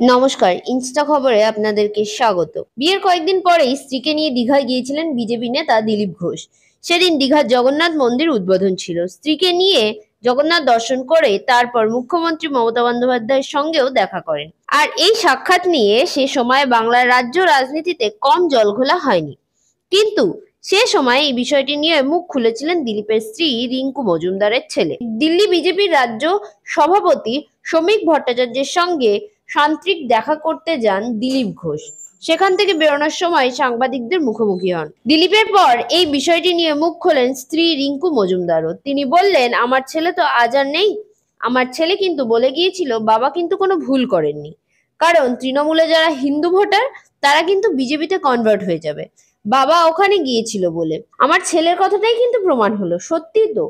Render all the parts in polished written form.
নমস্কার, ইনস্টা খবরে আপনাদেরকে স্বাগত। বিয়ের কয়েকদিন পরেই স্ত্রীকে নিয়ে দীঘায় গিয়েছিলেন বিজেপি নেতা দিলীপ ঘোষ। সেদিন দীঘার জগন্নাথ মন্দির উদ্বোধন ছিল। স্ত্রীকে নিয়ে জগন্নাথ দর্শন করে তারপর মুখ্যমন্ত্রী মমতা বন্দ্যোপাধ্যায়ের সঙ্গেও দেখা করেন। আর এই সাক্ষাৎ নিয়ে সে সময় বাংলার রাজ্য রাজনীতিতে কম জলঘোলা হয়নি। কিন্তু সে সময় এই বিষয়টি নিয়ে মুখ খুলেছিলেন দিলীপের স্ত্রী রিঙ্কু মজুমদারের ছেলে। দিল্লি বিজেপির রাজ্য সভাপতি শ্রমিক ভট্টাচার্যের সঙ্গে সান্ত্রিক দেখা করতে যান দিলীপ ঘোষ। সেখান থেকে বেরোনোর সময় সাংবাদিকদের মুখোমুখি হন। দিলীপের পর এই বিষয়টি নিয়ে মুখ খোলেন স্ত্রী রিঙ্কু মজুমদারও। তিনি বললেন, আমার ছেলে তো আজ আর নেই। আমার ছেলে কিন্তু বলে গিয়েছিল বাবা কিন্তু কোনো ভুল করেননি, কারণ তৃণমূলে যারা হিন্দু ভোটার তারা কিন্তু বিজেপিতে কনভার্ট হয়ে যাবে। বাবা ওখানে গিয়েছিল বলে আমার ছেলের কথাটাই কিন্তু প্রমাণ হলো। সত্যি তো,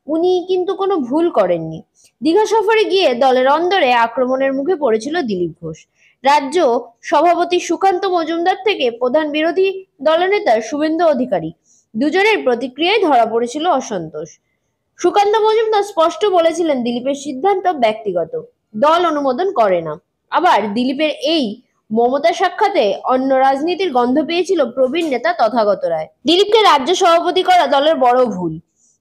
উনি কিন্তু কোনো ভুল করেননি। দীঘা সফরে গিয়ে দলের অন্দরে আক্রমণের মুখে পড়েছিল দিলীপ ঘোষ। রাজ্য সভাপতি সুকান্ত মজুমদার থেকে প্রধান বিরোধী দলনেতা শুভেন্দু অধিকারী, দুজনের প্রতিক্রিয়ায় ধরা পড়েছিল অসন্তোষ। সুকান্ত মজুমদার স্পষ্ট বলেছিলেন দিলীপের সিদ্ধান্ত ব্যক্তিগত, দল অনুমোদন করে না। আবার দিলীপের এই মমতা সাক্ষাতে অন্য রাজনীতির গন্ধ পেয়েছিল প্রবীণ নেতা তথাগত রায়। দিলীপকে রাজ্য সভাপতি করা দলের বড় ভুল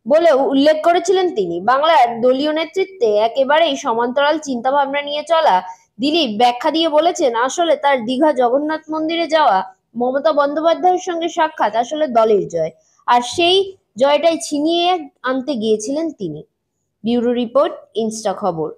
বলেও উল্লেখ করেছিলেন তিনি। বাংলার দলীয় নেতৃত্বে একেবারেই সমান্তরাল চিন্তাভাবনা নিয়ে চলা দিলীপ ব্যাখ্যা দিয়ে বলেছেন, আসলে তার দীঘা জগন্নাথ মন্দিরে যাওয়া, মমতা বন্দ্যোপাধ্যায়ের সঙ্গে সাক্ষাৎ আসলে দলের জয়, আর সেই জয়টাই ছিনিয়ে আনতে গিয়েছিলেন তিনি। ব্যুরো রিপোর্ট, ইনস্টা খবর।